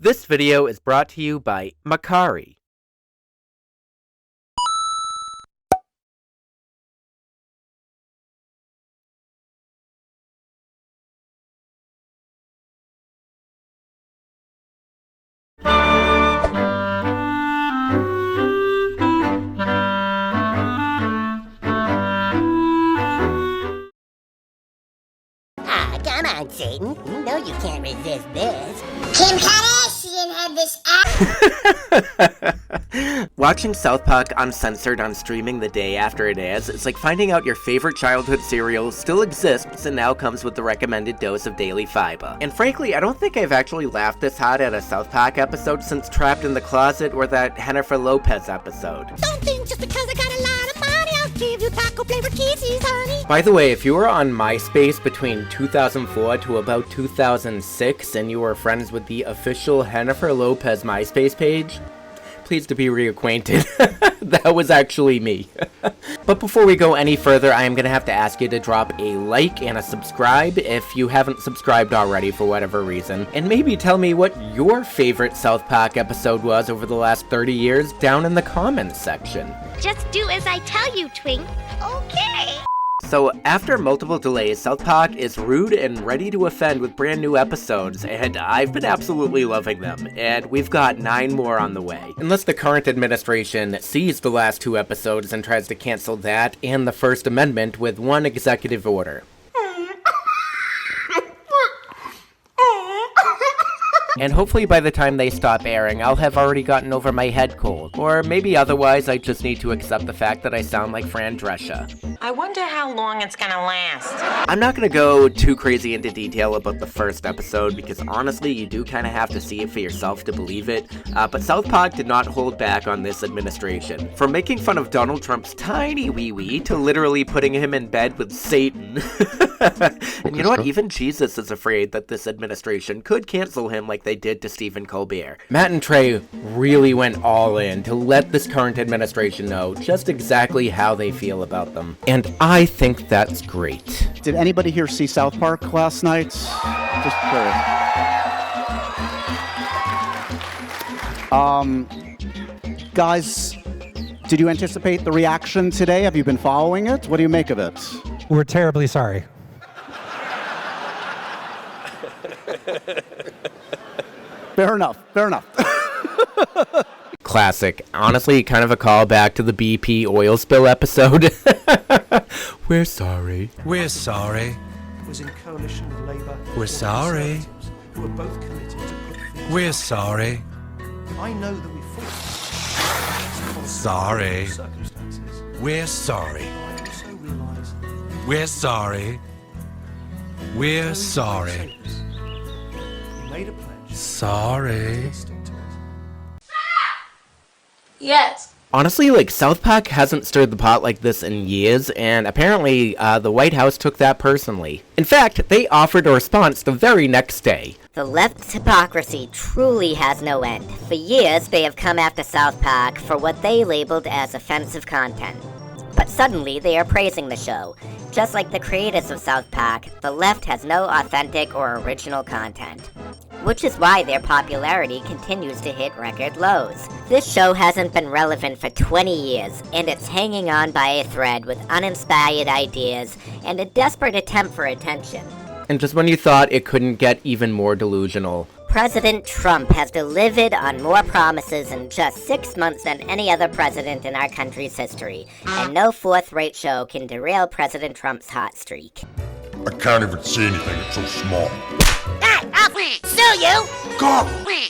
This video is brought to you by Mercari. Come on, Satan. You know you can't resist this. Kim Kardashian had this Watching South Park uncensored on streaming the day after it airs is like finding out your favorite childhood cereal still exists and now comes with the recommended dose of daily fiber. And frankly, I don't think I've actually laughed this hard at a South Park episode since Trapped in the Closet or that Jennifer Lopez episode. Don't think just because I got a lot of money, I'll give you taco flavored kisses, honey. By the way, if you were on MySpace between 2004 to about 2006 and you were friends with the official Jennifer Lopez MySpace page, pleased to be reacquainted. That was actually me. But before we go any further, I am going to have to ask you to drop a like and a subscribe if you haven't subscribed already for whatever reason. And maybe tell me what your favorite South Park episode was over the last 30 years down in the comments section. Just do as I tell you, Twink. Okay. So, after multiple delays, South Park is rude and ready to offend with brand new episodes, and I've been absolutely loving them, and we've got 9 more on the way. Unless the current administration sees the last 2 episodes and tries to cancel that and the First Amendment with one executive order. And hopefully by the time they stop airing, I'll have already gotten over my head cold. Or maybe otherwise, I just need to accept the fact that I sound like Fran Drescher. I wonder how long it's gonna last. I'm not gonna go too crazy into detail about the first episode, because honestly, you do kind of have to see it for yourself to believe it. But South Park did not hold back on this administration. From making fun of Donald Trump's tiny wee-wee to literally putting him in bed with Satan. And you know what? Even Jesus is afraid that this administration could cancel him like they did to Stephen Colbert. Matt and Trey really went all in to let this current administration know just exactly how they feel about them. And I think that's great. Did anybody here see South Park last night? Just curious. Guys, did you anticipate the reaction today? Have you been following it? What do you make of it? We're terribly sorry. Fair enough. Classic. Honestly, kind of a callback to the BP oil spill episode. We're sorry. We're sorry. Was in coalition with Labour. We're sorry. Who were both committed to put things. We're sorry. I know that we fought. Sorry. Circumstances. We're sorry. I also realise. We're sorry. We're sorry. We made a pledge. Sorry. To stick to it. Yes. Honestly, like, South Park hasn't stirred the pot like this in years, and apparently, the White House took that personally. In fact, they offered a response the very next day. The left's hypocrisy truly has no end. For years, they have come after South Park for what they labeled as offensive content. But suddenly, they are praising the show. Just like the creators of South Park, the left has no authentic or original content. Which is why their popularity continues to hit record lows. This show hasn't been relevant for 20 years, and it's hanging on by a thread with uninspired ideas and a desperate attempt for attention. And just when you thought it couldn't get even more delusional, President Trump has delivered on more promises in just 6 months than any other president in our country's history, and no fourth-rate show can derail President Trump's hot streak. I can't even see anything, it's so small. I'll sue you! God,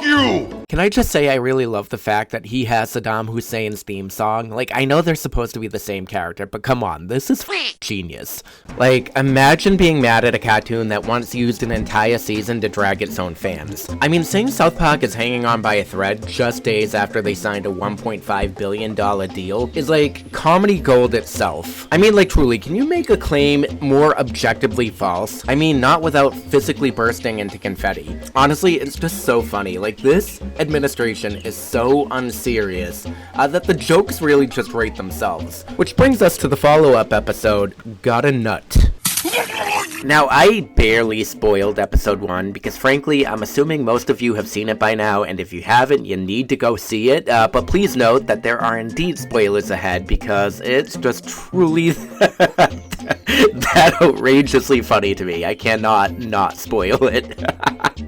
you! can I just say I really love the fact that he has Saddam Hussein's theme song? Like, I know they're supposed to be the same character, but come on, this is genius. Like, imagine being mad at a cartoon that once used an entire season to drag its own fans. I mean, saying South Park is hanging on by a thread just days after they signed a $1.5 billion deal is like comedy gold itself. I mean, like, truly, can you make a claim more objectively false? I mean, not without physically bursting into confetti. Honestly, it's just so funny. Like, this administration is so unserious that the jokes really just rate themselves. Which brings us to the follow-up episode, Got a Nut. Now, I barely spoiled episode 1 because frankly, I'm assuming most of you have seen it by now, and if you haven't, you need to go see it, but please note that there are indeed spoilers ahead because it's just truly that outrageously funny to me. I cannot not spoil it.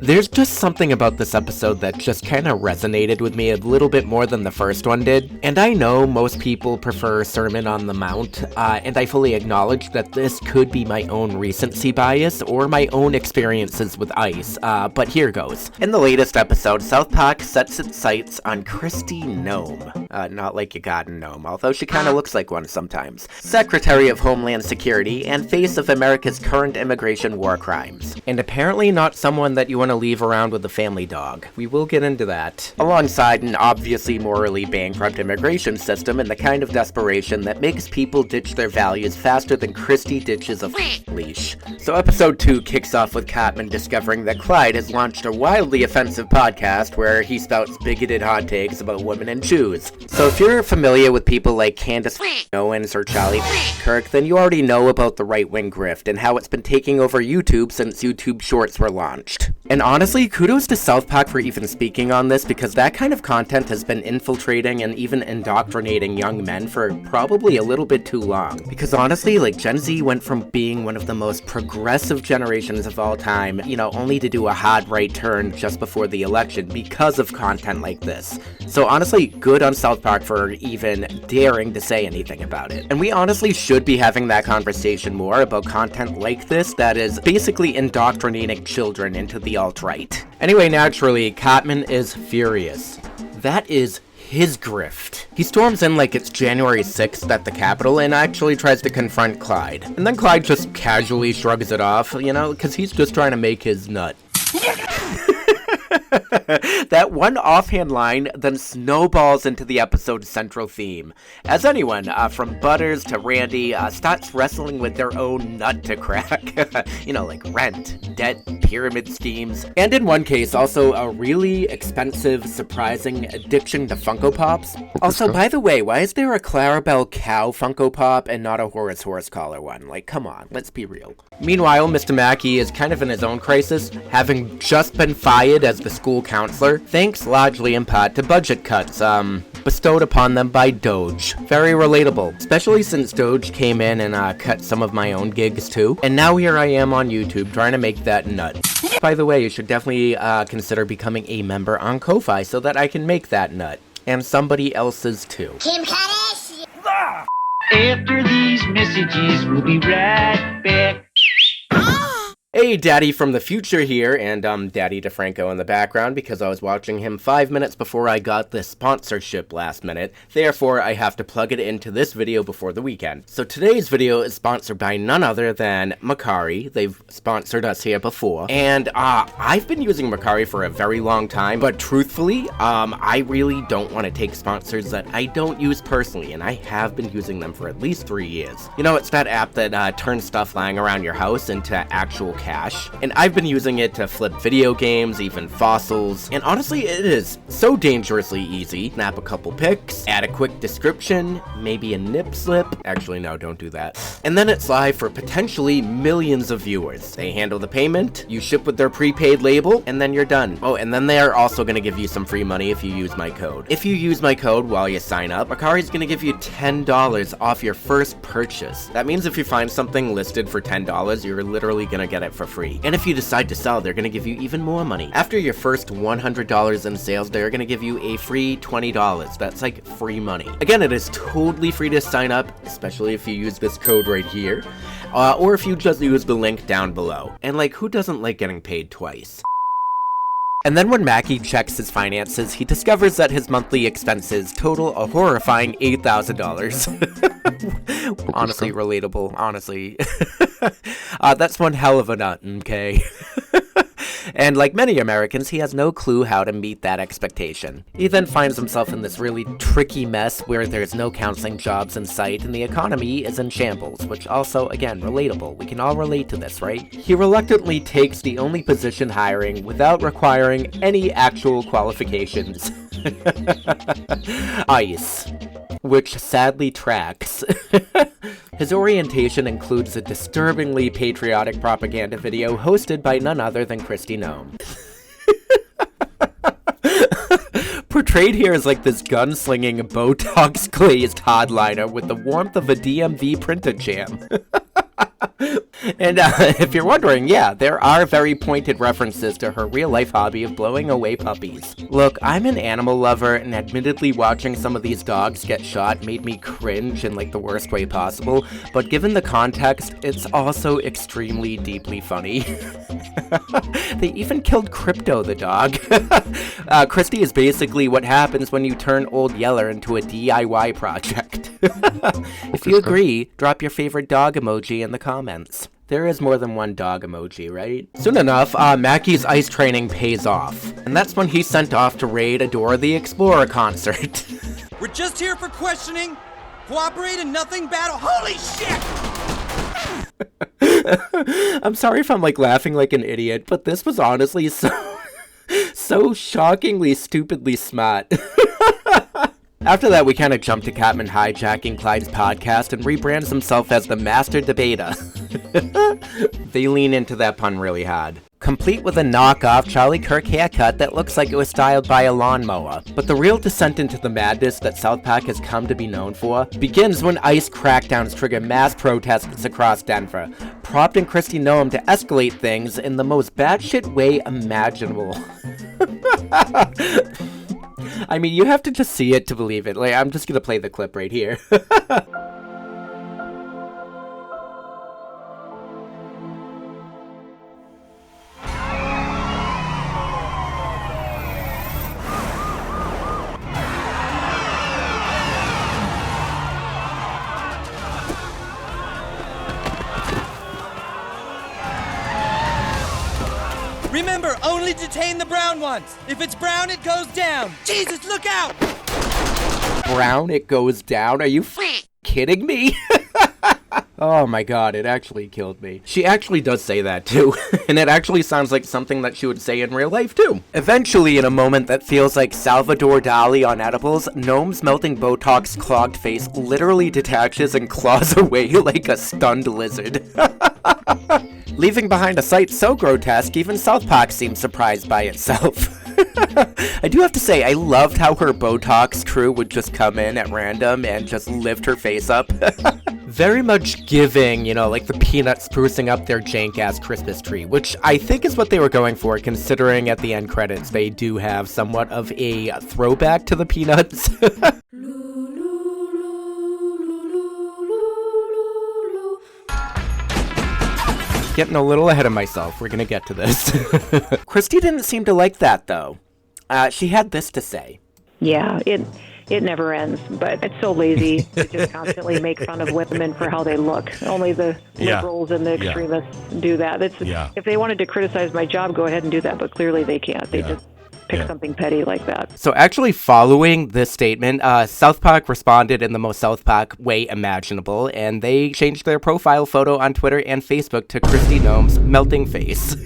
There's just something about this episode that just kind of resonated with me a little bit more than the first one did, and I know most people prefer Sermon on the Mount, and I fully acknowledge that this could be my own recency bias or my own experiences with ice, but here goes. In the latest episode, South Park sets its sights on Kristi Noem, not like you got a gnome, although she kind of looks like one sometimes, Secretary of Homeland Security and face of America's current immigration war crimes, and apparently not someone that you want to leave around with a family dog. We will get into that. Alongside an obviously morally bankrupt immigration system and the kind of desperation that makes people ditch their values faster than Kristi ditches a leash. So episode 2 kicks off with Cartman discovering that Clyde has launched a wildly offensive podcast where he spouts bigoted hot takes about women and shoes. So if you're familiar with people like Candace Owens or Charlie Kirk, then you already know about the right-wing grift and how it's been taking over YouTube since YouTube Shorts were launched. And honestly, kudos to South Park for even speaking on this, because that kind of content has been infiltrating and even indoctrinating young men for probably a little bit too long. Because honestly, like, Gen Z went from being one of the most progressive generations of all time, you know, only to do a hard right turn just before the election because of content like this. So honestly, good on South Park for even daring to say anything about it. And we honestly should be having that conversation more about content like this that is basically indoctrinating children into the alt-right. Anyway, naturally, Cartman is furious. That is his grift. He storms in like it's January 6th at the Capitol and actually tries to confront Clyde. And then Clyde just casually shrugs it off, you know, because he's just trying to make his nut. That one offhand line then snowballs into the episode's central theme, as anyone, from Butters to Randy, starts wrestling with their own nut to crack. You know, like rent, debt, pyramid schemes, and in one case, also a really expensive, surprising addiction to Funko Pops. Also, by the way, why is there a Clarabelle cow Funko Pop and not a Horace Horse Collar one? Like, come on, let's be real. Meanwhile, Mr. Mackey is kind of in his own crisis, having just been fired as the school counselor, thanks largely in part to budget cuts, bestowed upon them by Doge. Very relatable, especially since Doge came in and cut some of my own gigs too. And now here I am on YouTube trying to make that nut. By the way, you should definitely consider becoming a member on Ko-Fi so that I can make that nut. And somebody else's too. Kim Kardashian. After these messages, we'll be right back. Hey, Daddy from the future here, and Daddy DeFranco in the background because I was watching him 5 minutes before I got this sponsorship last minute. Therefore, I have to plug it into this video before the weekend. So today's video is sponsored by none other than Mercari. They've sponsored us here before, and I've been using Mercari for a very long time, but truthfully, I really don't want to take sponsors that I don't use personally, and I have been using them for at least 3 years. You know, it's that app that turns stuff lying around your house into actual cash, and I've been using it to flip video games, even fossils, and honestly it is so dangerously easy. Snap a couple pics, add a quick description, maybe a nip slip, actually no, don't do that, and then it's live for potentially millions of viewers. They handle the payment, you ship with their prepaid label, and then you're done. Oh, and then they are also going to give you some free money if you use my code. If you use my code while you sign up, Mercari's going to give you $10 off your first purchase. That means if you find something listed for $10, you're literally going to get it for free. And if you decide to sell, they're going to give you even more money. After your first $100 in sales, they're going to give you a free $20. That's like free money. Again, it is totally free to sign up, especially if you use this code right here, or if you just use the link down below. And like, who doesn't like getting paid twice? And then when Mackie checks his finances, he discovers that his monthly expenses total a horrifying $8,000. Honestly, relatable, honestly. That's one hell of a nut, okay? And like many Americans, he has no clue how to meet that expectation. He then finds himself in this really tricky mess where there's no counseling jobs in sight and the economy is in shambles, which also, again, relatable. We can all relate to this, right? He reluctantly takes the only position hiring without requiring any actual qualifications. ICE. which sadly tracks. His orientation includes a disturbingly patriotic propaganda video hosted by none other than Kristi Noem. Portrayed here as like this gunslinging, Botox-glazed hardliner with the warmth of a DMV printed jam. And if you're wondering, yeah, there are very pointed references to her real-life hobby of blowing away puppies. Look, I'm an animal lover, and admittedly watching some of these dogs get shot made me cringe in like the worst way possible, but given the context, it's also extremely deeply funny. They even killed Crypto the dog. Kristi is basically what happens when you turn Old Yeller into a DIY project. If you agree, drop your favorite dog emoji in the comments. There is more than one dog emoji, right? Soon enough, Mackey's ice training pays off. And that's when he's sent off to raid a Dora the Explorer concert. We're just here for questioning. Cooperate and nothing bad. Holy shit! I'm sorry if I'm like laughing like an idiot, but this was honestly so shockingly stupidly smart. After that, we kind of jump to Catman hijacking Clyde's podcast and rebrands himself as the Master Debater. They lean into that pun really hard. Complete with a knockoff Charlie Kirk haircut that looks like it was styled by a lawnmower. But the real descent into the madness that South Park has come to be known for begins when ICE crackdowns trigger mass protests across Denver, prompting Kristi Noem to escalate things in the most batshit way imaginable. I mean, you have to just see it to believe it. Like, I'm just gonna play the clip right here. Remember, only detain the brown ones. If it's brown, it goes down. Jesus, look out! Brown, it goes down? Are you kidding me? Oh my god, it actually killed me. She actually does say that too, and it actually sounds like something that she would say in real life too. Eventually, in a moment that feels like Salvador Dali on edibles, Noem's melting Botox clogged face literally detaches and claws away like a stunned lizard. Leaving behind a sight so grotesque, even South Park seems surprised by itself. I do have to say, I loved how her Botox crew would just come in at random and just lift her face up. Very much giving, you know, like the Peanuts sprucing up their jank-ass Christmas tree, which I think is what they were going for, considering at the end credits they do have somewhat of a throwback to the Peanuts. Getting a little ahead of myself. We're gonna get to this. Kristi didn't seem to like that, though. She had this to say. Yeah, it never ends, but it's so lazy to just constantly make fun of women for how they look. Only the liberals and the extremists do that. If they wanted to criticize my job, go ahead and do that, but clearly they can't. They just pick something petty like that. So actually following this statement, South Park responded in the most South Park way imaginable, and they changed their profile photo on Twitter and Facebook to Kristi Noem's melting face.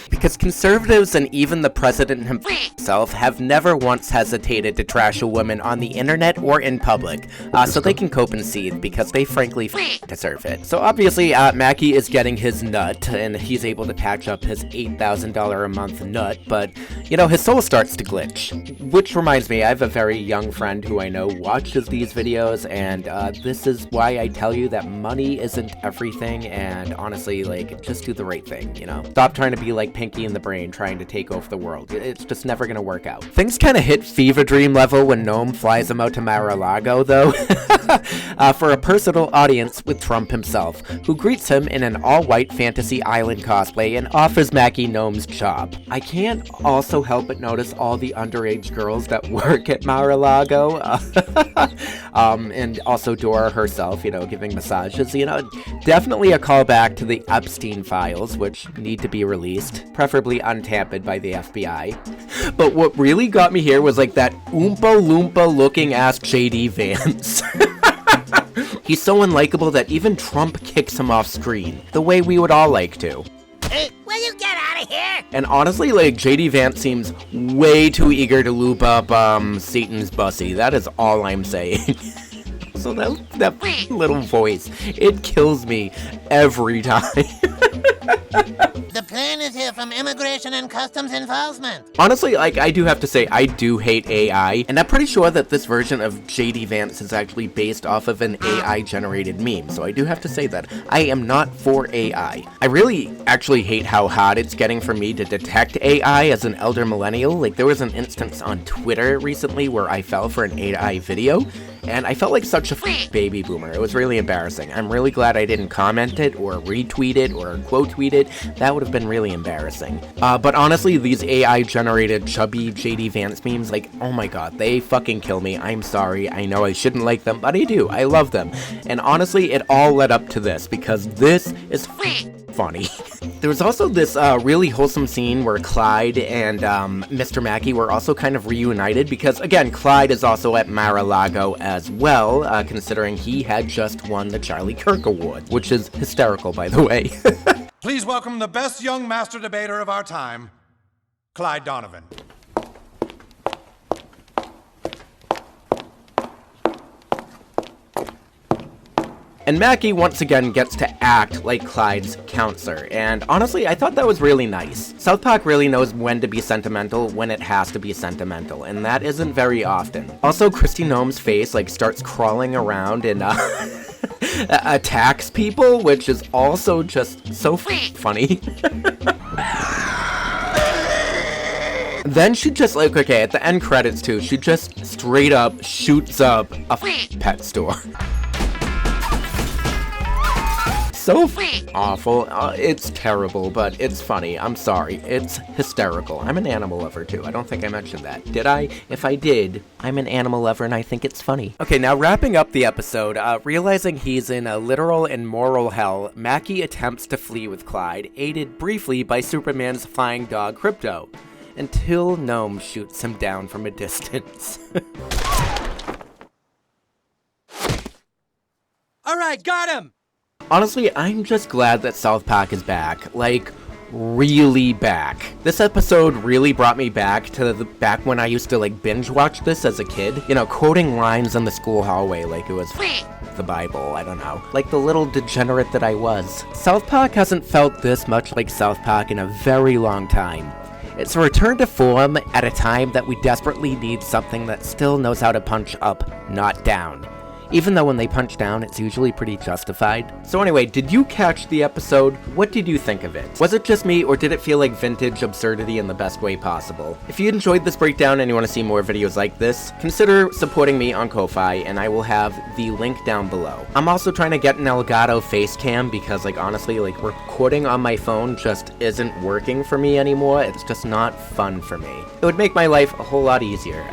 Because conservatives and even the president himself have never once hesitated to trash a woman on the internet or in public, so they can cope and seethe because they frankly deserve it. So obviously, Mackey is getting his nut, and he's able to patch up his $8,000 a month nut, but, you know, his soul starts to glitch. Which reminds me, I have a very young friend who I know watches these videos, and this is why I tell you that money isn't everything, and honestly, like, just do the right thing, you know? Stop trying to be like Pinky in the Brain trying to take over the world. It's just never gonna work out. Things kind of hit fever dream level when Noem flies him out to Mar-a-Lago, though, for a personal audience with Trump himself, who greets him in an all-white Fantasy Island cosplay and offers Mackey Noem's job. I can't also help but notice all the underage girls that work at Mar-a-Lago, and also Dora herself, you know, giving massages, you know, definitely a callback to the Epstein files, which need to be released, preferably untampered by the FBI. But what really got me here was like that Oompa Loompa looking ass JD Vance. He's so unlikable that even Trump kicks him off screen, the way we would all like to. Hey, will you get out of here? And honestly, like, JD Vance seems way too eager to loop up, Satan's bussy. That is all I'm saying. So that little voice, it kills me every time. The plane is here from Immigration and Customs Enforcement. Honestly, like, I do have to say, I do hate AI, and I'm pretty sure that this version of JD Vance is actually based off of an AI-generated meme, so I do have to say that I am not for AI. I really actually hate how hard it's getting for me to detect AI as an elder millennial. Like, there was an instance on Twitter recently where I fell for an AI video, and I felt like such a baby boomer. It was really embarrassing. I'm really glad I didn't comment it, or retweet it, or quote tweet it. That would have been really embarrassing. But honestly, these AI-generated chubby JD Vance memes, like, oh my god, they fucking kill me. I'm sorry. I know I shouldn't like them, but I do. I love them. And honestly, it all led up to this, because this is funny. There was also this really wholesome scene where Clyde and Mr. Mackey were also kind of reunited, because again, Clyde is also at Mar-a-Lago as well, considering he had just won the Charlie Kirk Award, which is hysterical, by the way. Please welcome the best young master debater of our time, Clyde Donovan. And Mackie once again gets to act like Clyde's counselor, and honestly, I thought that was really nice. South Park really knows when to be sentimental, when it has to be sentimental, and that isn't very often. Also, Kristi Noem's face, like, starts crawling around and, attacks people, which is also just so funny. Then she just, like, okay, at the end credits too, she just straight up shoots up a pet store. So awful. It's terrible, but it's funny. I'm sorry. It's hysterical. I'm an animal lover too. I don't think I mentioned that. Did I? If I did, I'm an animal lover and I think it's funny. Okay, now wrapping up the episode, realizing he's in a literal and moral hell, Mackie attempts to flee with Clyde, aided briefly by Superman's flying dog Crypto, until Noem shoots him down from a distance. All right, got him! Honestly, I'm just glad that South Park is back. Like, really back. This episode really brought me back to back when I used to, like, binge watch this as a kid. You know, quoting lines in the school hallway like it was the Bible, I don't know. Like the little degenerate that I was. South Park hasn't felt this much like South Park in a very long time. It's a return to form at a time that we desperately need something that still knows how to punch up, not down. Even though when they punch down, it's usually pretty justified. So anyway, did you catch the episode? What did you think of it? Was it just me, or did it feel like vintage absurdity in the best way possible? If you enjoyed this breakdown and you want to see more videos like this, consider supporting me on Ko-Fi, and I will have the link down below. I'm also trying to get an Elgato face cam because, like, honestly, like, recording on my phone just isn't working for me anymore. It's just not fun for me. It would make my life a whole lot easier.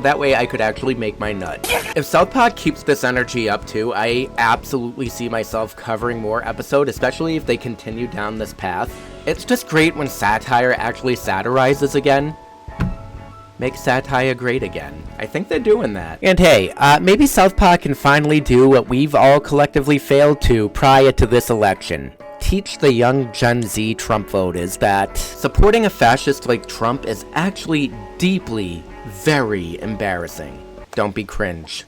That way I could actually make my nut. If South Park keeps this energy up too, I absolutely see myself covering more episodes, especially if they continue down this path. It's just great when satire actually satirizes again. Make satire great again. I think they're doing that. And hey, maybe South Park can finally do what we've all collectively failed to prior to this election. Teach the young Gen Z Trump voters that supporting a fascist like Trump is actually deeply, very embarrassing. Don't be cringe.